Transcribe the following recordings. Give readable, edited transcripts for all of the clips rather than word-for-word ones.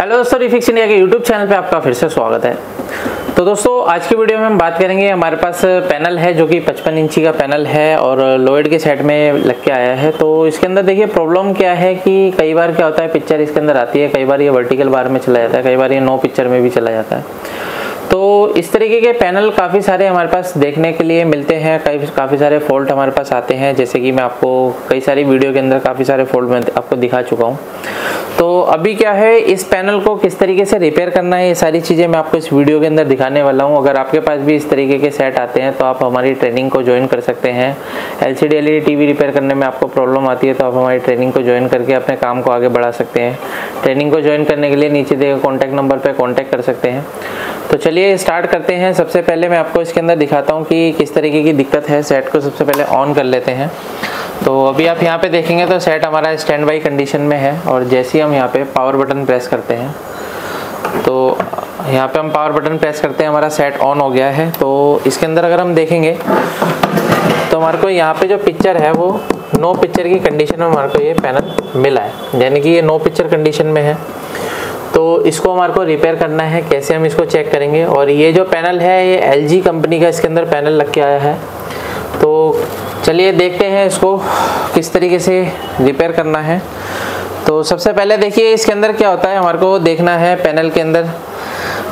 Hello दोस्तों, refix India के YouTube channel पे आपका फिर से स्वागत है। तो दोस्तों आज की वीडियो में हम बात करेंगे, हमारे पास पैनल है जो कि 55 इंची का पैनल है और लोएड के सेट में लग के आया है। तो इसके अंदर देखिए प्रॉब्लम क्या है कि कई बार क्या होता है, पिक्चर इसके अंदर आती है, कई बार ये वर्टिकल बार में चला जाता है, कई बार ये नो पिक्चर में भी चला जाता है। तो इस तरीके के पैनल काफ़ी सारे हमारे पास देखने के लिए मिलते हैं, काफ़ी सारे फॉल्ट हमारे पास आते हैं, जैसे कि मैं आपको कई सारी वीडियो के अंदर काफ़ी सारे फॉल्ट मैं आपको दिखा चुका हूँ। तो अभी क्या है, इस पैनल को किस तरीके से रिपेयर करना है, ये सारी चीज़ें मैं आपको इस वीडियो के अंदर दिखाने वाला हूँ। अगर आपके पास भी इस तरीके के सेट आते हैं तो आप हमारी ट्रेनिंग को ज्वाइन कर सकते हैं। LCD LED TV रिपेयर करने में आपको प्रॉब्लम आती है तो आप हमारी ट्रेनिंग को ज्वाइन करके अपने काम को आगे बढ़ा सकते हैं। ट्रेनिंग को ज्वाइन करने के लिए नीचे दिए गए कॉन्टैक्ट नंबर पर कॉन्टैक्ट कर सकते हैं। तो चलिए स्टार्ट करते हैं। सबसे पहले मैं आपको इसके अंदर दिखाता हूँ कि किस तरीके की दिक्कत है। सेट को सबसे पहले ऑन कर लेते हैं। तो अभी आप यहाँ पे देखेंगे तो सेट हमारा स्टैंड बाई कंडीशन में है और जैसे ही हम यहाँ पे पावर बटन प्रेस करते हैं तो यहाँ पे हम पावर बटन प्रेस करते हैं, हमारा सेट ऑन हो गया है। तो इसके अंदर अगर हम देखेंगे तो हमारे को यहाँ पे जो पिक्चर है वो नो पिक्चर की कंडीशन में हमारे को ये पैनल मिला है, यानी कि ये नो पिक्चर कंडीशन में है। तो इसको हमारे को रिपेयर करना है। कैसे हम इसको चेक करेंगे, और ये जो पैनल है ये LG कंपनी का इसके अंदर पैनल लग के आया है। तो चलिए देखते हैं इसको किस तरीके से रिपेयर करना है। तो सबसे पहले देखिए इसके अंदर क्या होता है, हमारे को देखना है पैनल के अंदर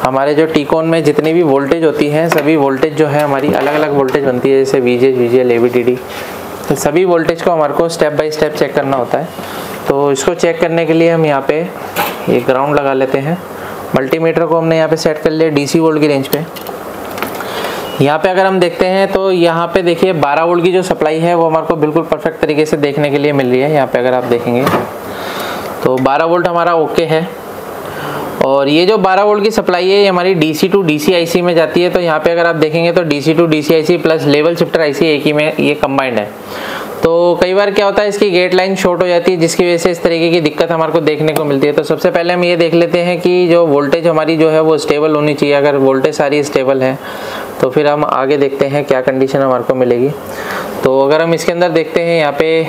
हमारे जो टीकॉन में जितनी भी वोल्टेज होती है, सभी वोल्टेज जो है हमारी अलग अलग वोल्टेज बनती है, जैसे VGH, VGL, AVTD। तो सभी वोल्टेज को हमारे को स्टेप बाय स्टेप चेक करना होता है। तो इसको चेक करने के लिए हम यहाँ पे ये ग्राउंड लगा लेते हैं। मल्टीमीटर को हमने यहाँ पे सेट कर लिया DC वोल्ट की रेंज पे। यहाँ पे अगर हम देखते हैं तो यहाँ पे देखिए 12 वोल्ट की जो सप्लाई है वो हमारे को बिल्कुल परफेक्ट तरीके से देखने के लिए मिल रही है। यहाँ पे अगर आप देखेंगे तो 12 वोल्ट हमारा ओके है। और ये जो 12 वोल्ट की सप्लाई है ये हमारी DC टू DC IC में जाती है। तो यहाँ पे अगर आप देखेंगे तो DC to DC IC plus level shifter IC एक ही में ये कंबाइंड है। तो कई बार क्या होता है, इसकी गेट लाइन शॉर्ट हो जाती है, जिसकी वजह से इस तरीके की दिक्कत हमारे को देखने को मिलती है। तो सबसे पहले हम ये देख लेते हैं कि जो वोल्टेज हमारी जो है वो स्टेबल होनी चाहिए। अगर वोल्टेज सारी स्टेबल है तो फिर हम आगे देखते हैं क्या कंडीशन हमारे को मिलेगी। तो अगर हम इसके अंदर देखते हैं, यहाँ पे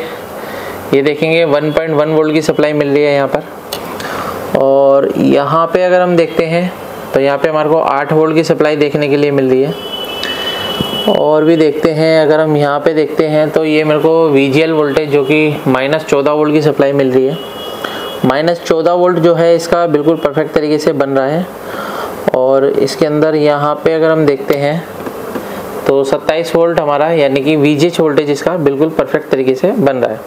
ये देखेंगे 1.1 वोल्ट की सप्लाई मिल रही है यहाँ पर। और यहाँ पे अगर हम देखते हैं तो यहाँ पे हमारे को 8 वोल्ट की सप्लाई देखने के लिए मिल रही है। और भी देखते हैं, अगर हम यहाँ पे देखते हैं तो ये मेरे को VGL वोल्टेज जो कि -14 वोल्ट की सप्लाई मिल रही है। -14 वोल्ट जो है इसका बिल्कुल परफेक्ट तरीके से बन रहा है। और इसके अंदर यहाँ पे अगर हम देखते हैं तो 27 वोल्ट हमारा, यानी कि VGH वोल्टेज इसका बिल्कुल परफेक्ट तरीके से बन रहा है।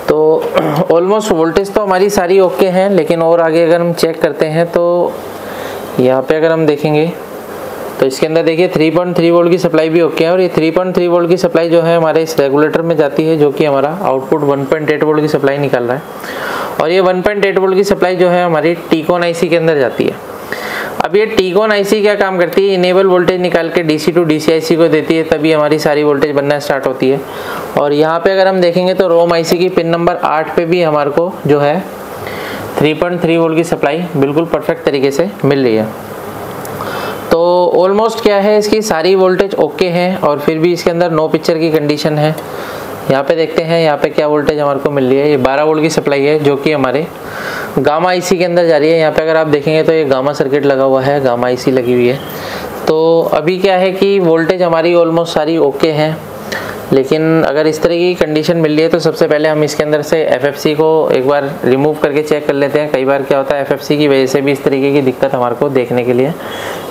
तो ऑलमोस्ट वोल्टेज तो हमारी सारी ओके हैं, लेकिन और आगे अगर हम चेक करते हैं तो यहाँ पे अगर हम देखेंगे तो इसके अंदर देखिए 3.3 वोल्ट की सप्लाई भी ओके है। और ये 3.3 वोल्ट की सप्लाई जो है हमारे इस रेगुलेटर में जाती है, जो कि हमारा आउटपुट 1.8 वोल्ट की सप्लाई निकाल रहा है। और ये 1.8 वोल्ट की सप्लाई जो है हमारी टीकॉन IC के अंदर जाती है। अब ये टीकॉन IC क्या काम करती है, इनेबल वोल्टेज निकाल के DC टू DC IC को देती है, तभी हमारी सारी वोल्टेज बनना स्टार्ट होती है। और यहाँ पे अगर हम देखेंगे तो रोम IC की पिन नंबर 8 पे भी हमारे को जो है 3.3 वोल्ट की सप्लाई बिल्कुल परफेक्ट तरीके से मिल रही है। तो ऑलमोस्ट क्या है, इसकी सारी वोल्टेज ओके हैं और फिर भी इसके अंदर नो पिक्चर की कंडीशन है। यहाँ पे देखते हैं यहाँ पे क्या वोल्टेज हमारे को मिल रही है। ये 12 वोल्ट की सप्लाई है जो कि हमारे गामा IC के अंदर जा रही है। यहाँ पे अगर आप देखेंगे तो ये गामा सर्किट लगा हुआ है, गामा IC लगी हुई है। तो अभी क्या है कि वोल्टेज हमारी ऑलमोस्ट सारी ओके हैं, लेकिन अगर इस तरह की कंडीशन मिल रही है तो सबसे पहले हम इसके अंदर से FFC को एक बार रिमूव करके चेक कर लेते हैं। कई बार क्या होता है, FFC की वजह से भी इस तरीके की दिक्कत हमारे को देखने के लिए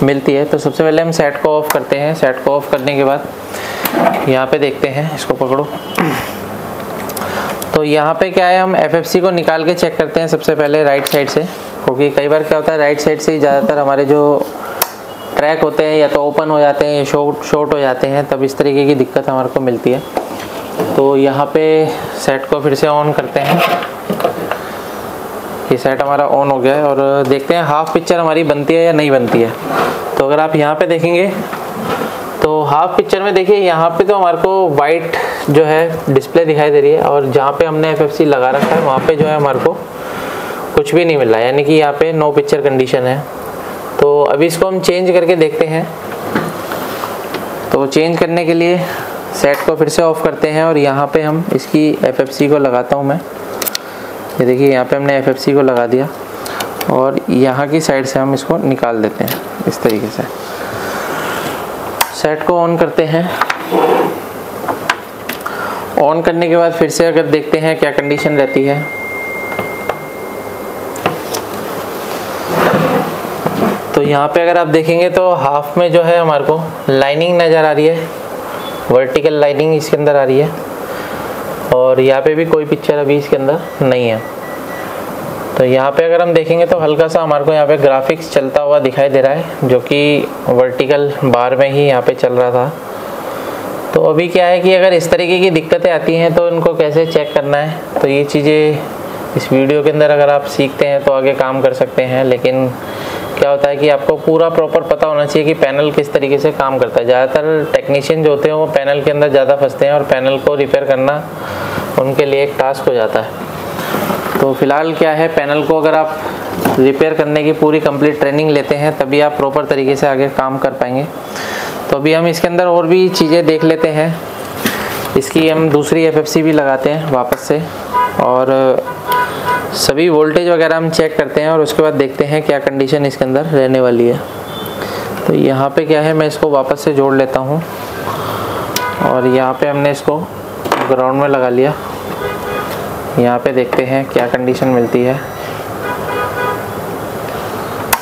मिलती है। तो सबसे पहले हम सेट को ऑफ करते हैं। सेट को ऑफ करने के बाद यहाँ पे देखते हैं, इसको पकड़ो। तो यहाँ पे क्या है, हम FFC को निकाल के चेक करते हैं सबसे पहले राइट साइड से, क्योंकि कई बार क्या होता है राइट साइड से ही ज़्यादातर हमारे जो ट्रैक होते हैं या तो ओपन हो जाते हैं या शॉर्ट हो जाते हैं, तब इस तरीके की दिक्कत हमारे को मिलती है। तो यहाँ पे सेट को फिर से ऑन करते हैं। ये सेट हमारा ऑन हो गया है और देखते हैं हाफ पिक्चर हमारी बनती है या नहीं बनती है। तो अगर आप यहाँ पे देखेंगे तो हाफ पिक्चर में देखिए यहाँ पे तो हमारे को वाइट जो है डिस्प्ले दिखाई दे रही है, और जहाँ पे हमने FFC लगा रखा है वहाँ पे जो है हमारे को कुछ भी नहीं मिल रहा है, यानी कि यहाँ पे नो पिक्चर कंडीशन है। तो अभी इसको हम चेंज करके देखते हैं। तो चेंज करने के लिए सेट को फिर से ऑफ करते हैं और यहाँ पे हम इसकी FFC को लगाता हूँ मैं। ये देखिए यहाँ पे हमने FFC को लगा दिया। और यहाँ की साइड से हम इसको निकाल देते हैं इस तरीके से। सेट को ऑन करते हैं। ऑन करने के बाद फिर से अगर देखते हैं क्या कंडीशन रहती है। तो यहाँ पे अगर आप देखेंगे तो हाफ में जो है हमारे को लाइनिंग नज़र आ रही है, वर्टिकल लाइनिंग इसके अंदर आ रही है, और यहाँ पे भी कोई पिक्चर अभी इसके अंदर नहीं है। तो यहाँ पे अगर हम देखेंगे तो हल्का सा हमारे को यहाँ पे ग्राफिक्स चलता हुआ दिखाई दे रहा है, जो कि वर्टिकल बार में ही यहाँ पे चल रहा था। तो अभी क्या है कि अगर इस तरीके की दिक्कतें आती हैं तो इनको कैसे चेक करना है, तो ये चीज़ें इस वीडियो के अंदर अगर आप सीखते हैं तो आगे काम कर सकते हैं। लेकिन क्या होता है कि आपको पूरा प्रॉपर पता होना चाहिए कि पैनल किस तरीके से काम करता है। ज़्यादातर टेक्नीशियन जो होते हैं वो पैनल के अंदर ज़्यादा फंसते हैं और पैनल को रिपेयर करना उनके लिए एक टास्क हो जाता है। तो फिलहाल क्या है, पैनल को अगर आप रिपेयर करने की पूरी कंप्लीट ट्रेनिंग लेते हैं तभी आप प्रॉपर तरीके से आगे काम कर पाएंगे। तो अभी हम इसके अंदर और भी चीज़ें देख लेते हैं। इसकी हम दूसरी FFC भी लगाते हैं वापस से, और सभी वोल्टेज वगैरह हम चेक करते हैं और उसके बाद देखते हैं क्या कंडीशन इसके अंदर रहने वाली है। तो यहाँ पे क्या है, मैं इसको वापस से जोड़ लेता हूँ और यहाँ पे हमने इसको ग्राउंड में लगा लिया। यहाँ पे देखते हैं क्या कंडीशन मिलती है।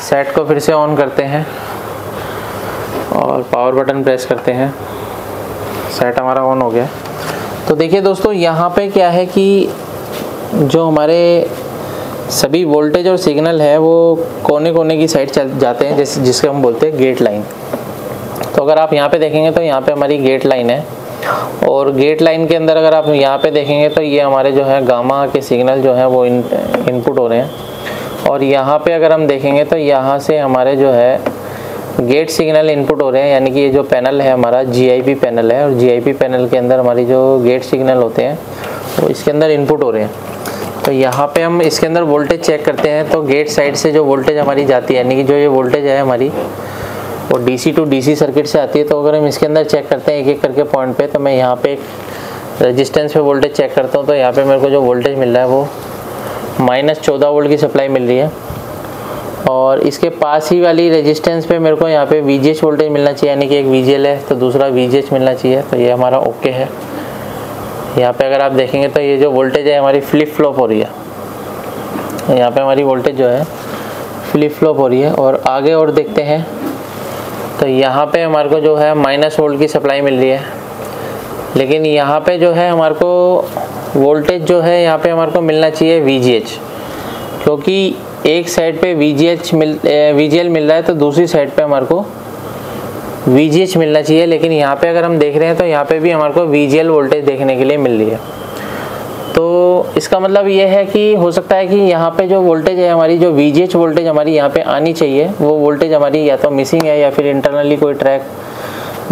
सेट को फिर से ऑन करते हैं और पावर बटन प्रेस करते हैं। सेट हमारा ऑन हो गया। तो देखिए दोस्तों, यहाँ पे क्या है कि जो हमारे सभी वोल्टेज और सिग्नल है वो कोने कोने की साइड चल जाते हैं, जैसे जिसके हम बोलते हैं गेट लाइन। तो अगर आप यहाँ पे देखेंगे तो यहाँ पे हमारी गेट लाइन है, और गेट लाइन के अंदर अगर आप यहाँ पे देखेंगे तो ये हमारे जो है गामा के सिग्नल जो है वो इनपुट हो रहे हैं। और यहाँ पे अगर हम देखेंगे तो यहाँ से हमारे जो है गेट सिग्नल इनपुट हो रहे हैं, यानी कि ये जो पैनल है हमारा GIP पैनल है, और GIP पैनल के अंदर हमारी जो गेट सिग्नल होते हैं वो इसके अंदर इनपुट हो रहे हैं। तो यहाँ पे हम इसके अंदर वोल्टेज चेक करते हैं। तो गेट साइड से जो वोल्टेज हमारी जाती है, यानी कि जो ये वोल्टेज है हमारी वो DC टू DC सर्किट से आती है। तो अगर हम इसके अंदर चेक करते हैं एक एक करके पॉइंट पे, तो मैं यहाँ पे एक रेजिस्टेंस पे वोल्टेज चेक करता हूँ। तो यहाँ पे मेरे को जो वोल्टेज मिल रहा है वो -14 वोल्ट की सप्लाई मिल रही है, और इसके पास ही वाली रेजिस्टेंस पे मेरे को यहाँ पे VGH वोल्टेज मिलना चाहिए, यानी कि एक VGL है तो दूसरा VGH मिलना चाहिए। तो ये हमारा ओके है। यहाँ पे अगर आप देखेंगे तो ये जो वोल्टेज है हमारी फ्लिप फ्लॉप हो रही है। यहाँ पे हमारी वोल्टेज जो है फ्लिप फ्लॉप हो रही है। और आगे और देखते हैं तो यहाँ पे हमारे को जो है -1 वोल्ट की सप्लाई मिल रही है, लेकिन यहाँ पे जो है हमारे को वोल्टेज जो है यहाँ पे हमारे को मिलना चाहिए VGH, क्योंकि एक साइड पे VGL मिल रहा है तो दूसरी साइड पे हमारे को VGH मिलना चाहिए। लेकिन यहाँ पे अगर हम देख रहे हैं तो यहाँ पे भी हमारे को VGL वोल्टेज देखने के लिए मिल रही है। तो इसका मतलब ये है कि हो सकता है कि यहाँ पे जो वोल्टेज है हमारी, जो VGH वोल्टेज हमारी यहाँ पे आनी चाहिए, वो वोल्टेज हमारी या तो मिसिंग है या फिर इंटरनली कोई ट्रैक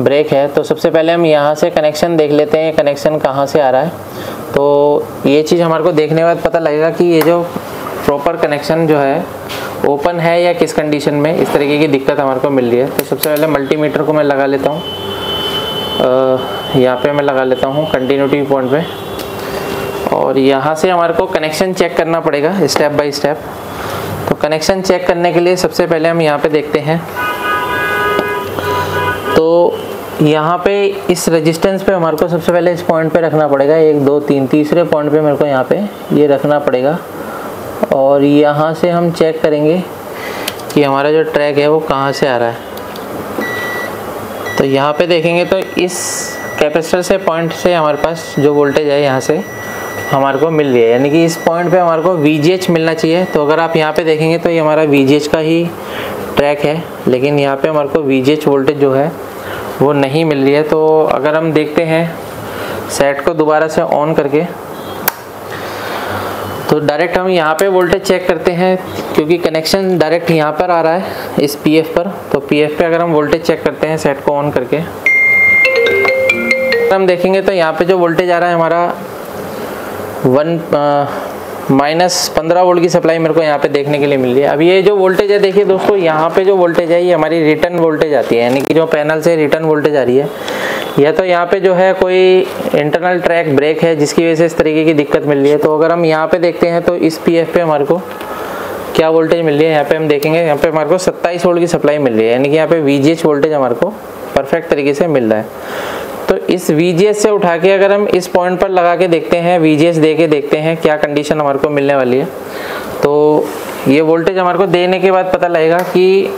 ब्रेक है। तो सबसे पहले हम यहाँ से कनेक्शन देख लेते हैं, कनेक्शन कहाँ से आ रहा है। तो ये चीज़ हमारे को देखने के बाद पता लगेगा कि ये जो प्रॉपर कनेक्शन जो है ओपन है या किस कंडीशन में इस तरीके की दिक्कत हमारे को मिल रही है। तो सबसे पहले मल्टीमीटर को मैं लगा लेता हूँ, यहाँ पे मैं लगा लेता हूँ कंटिन्यूटी पॉइंट पे, और यहाँ से हमारे को कनेक्शन चेक करना पड़ेगा स्टेप बाय स्टेप। तो कनेक्शन चेक करने के लिए सबसे पहले हम यहाँ पे देखते हैं। तो यहाँ पे इस रेजिस्टेंस पे हमारे को सबसे पहले इस पॉइंट पे रखना पड़ेगा, 1 2 3 तीसरे पॉइंट पे मेरे को यहाँ पे ये रखना पड़ेगा। और यहाँ से हम चेक करेंगे कि हमारा जो ट्रैक है वो कहाँ से आ रहा है। तो यहाँ पे देखेंगे तो इस कैपेसिटर से पॉइंट से हमारे पास जो वोल्टेज है यहाँ से हमारे को मिल रही है, यानी कि इस पॉइंट पे हमारे को VGH मिलना चाहिए। तो अगर आप यहाँ पे देखेंगे तो ये हमारा VGH का ही ट्रैक है, लेकिन यहाँ पे हमारे को VGH वोल्टेज जो है वो नहीं मिल रही है। तो अगर हम देखते हैं सेट को दोबारा से ऑन करके, तो डायरेक्ट हम यहाँ पे वोल्टेज चेक करते हैं, क्योंकि कनेक्शन डायरेक्ट यहाँ पर आ रहा है इस PF पर। तो PF पे अगर हम वोल्टेज चेक करते हैं सेट को ऑन करके, हम देखेंगे तो यहाँ पे जो वोल्टेज आ रहा है हमारा -15 वोल्ट की सप्लाई मेरे को यहाँ पे देखने के लिए मिल रही है। अब ये जो वोल्टेज है देखिए दोस्तों, यहाँ पे जो वोल्टेज है ये हमारी रिटर्न वोल्टेज आती है, यानी कि जो पैनल से रिटर्न वोल्टेज आ रही है। या तो यहाँ पे जो है कोई इंटरनल ट्रैक ब्रेक है जिसकी वजह से इस तरीके की दिक्कत मिल रही है। तो अगर हम यहाँ पे देखते हैं तो इस PF पे हमारे को क्या वोल्टेज मिल रही है यहाँ पे हम देखेंगे। यहाँ पे हमारे को 27 वोल्ट की सप्लाई मिल रही है, यानी कि यहाँ पे VGH वोल्टेज हमारे को परफेक्ट तरीके से मिल रहा है। तो इस VGH से उठा के अगर हम इस पॉइंट पर लगा के देखते हैं, VGH दे के देखते हैं क्या कंडीशन हमारे को मिलने वाली है। तो ये वोल्टेज हमारे को देने के बाद पता लगेगा कि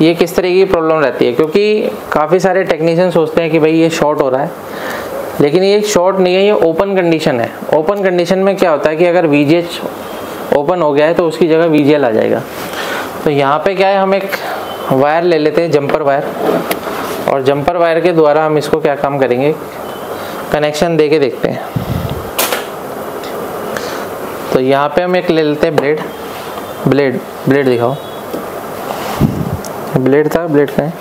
ये किस तरह की प्रॉब्लम रहती है, क्योंकि काफ़ी सारे टेक्नीशियन सोचते हैं कि भाई ये शॉर्ट हो रहा है, लेकिन ये शॉर्ट नहीं है, ये ओपन कंडीशन है। ओपन कंडीशन में क्या होता है कि अगर VGH ओपन हो गया है तो उसकी जगह VGL आ जाएगा। तो यहाँ पे क्या है, हम एक वायर ले लेते हैं, जंपर वायर, और जंपर वायर के द्वारा हम इसको क्या काम करेंगे, कनेक्शन दे के देखते हैं। तो यहाँ पे हम एक ले लेते हैं ब्लेड दिखाओ, ब्लेड था, ब्लेड का है।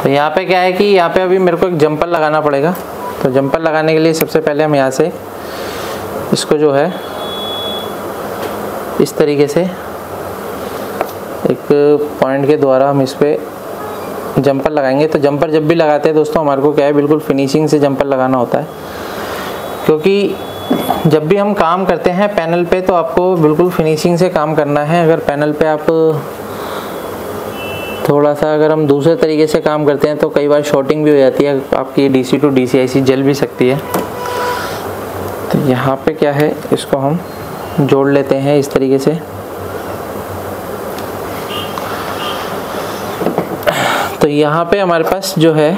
तो यहाँ पे क्या है कि यहाँ पे अभी मेरे को एक जंपर लगाना पड़ेगा। तो जंपर लगाने के लिए सबसे पहले हम यहाँ से इसको जो है इस तरीके से एक पॉइंट के द्वारा हम इस पर जंपर लगाएंगे। तो जंपर जब भी लगाते हैं दोस्तों, हमारे को क्या है, बिल्कुल फिनिशिंग से जंपर लगाना होता है, क्योंकि जब भी हम काम करते हैं पैनल पे तो आपको बिल्कुल फिनिशिंग से काम करना है। अगर पैनल पे आप थोड़ा सा अगर हम दूसरे तरीके से काम करते हैं तो कई बार शॉर्टिंग भी हो जाती है, आपकी DC to DC IC जल भी सकती है। तो यहाँ पे क्या है, इसको हम जोड़ लेते हैं इस तरीके से। तो यहाँ पे हमारे पास जो है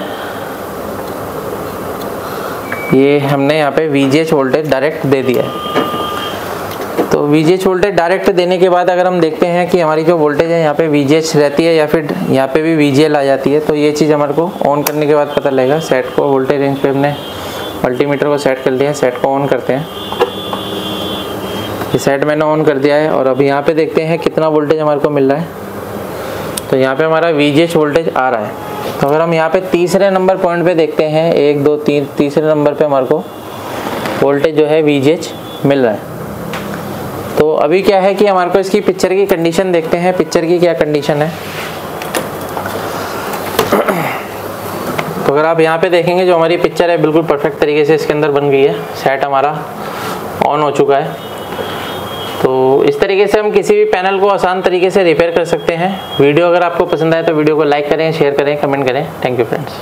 ये हमने यहाँ पे VGH वोल्टेज डायरेक्ट दे दिया है। तो VGH वोल्टेज डायरेक्ट देने के बाद अगर हम देखते हैं कि हमारी जो वोल्टेज है यहाँ पे VGH रहती है या फिर यहाँ पे भी VGL आ जाती है, तो ये चीज़ हमारे को ऑन करने के बाद पता लगेगा। सेट को वोल्टेज रेंज पे हमने मल्टीमीटर को सेट कर लिया है, सेट को ऑन करते हैं। ये सेट मैंने ऑन कर दिया है और अब यहाँ पे देखते हैं कितना वोल्टेज हमारे को मिल रहा है। तो यहाँ पे हमारा VGH वोल्टेज आ रहा है। तो अगर हम यहाँ पे तीसरे नंबर पॉइंट पे देखते हैं, 1 2 3, तीसरे नंबर पे हमारे को वोल्टेज जो है VGH मिल रहा है। तो अभी क्या है कि हमारे को इसकी पिक्चर की कंडीशन देखते हैं, पिक्चर की क्या कंडीशन है। तो अगर आप यहाँ पे देखेंगे, जो हमारी पिक्चर है बिल्कुल परफेक्ट तरीके से इसके अंदर बन गई है, सेट हमारा ऑन हो चुका है। तो इस तरीके से हम किसी भी पैनल को आसान तरीके से रिपेयर कर सकते हैं। वीडियो अगर आपको पसंद आए तो वीडियो को लाइक करें, शेयर करें, कमेंट करें। Thank you friends.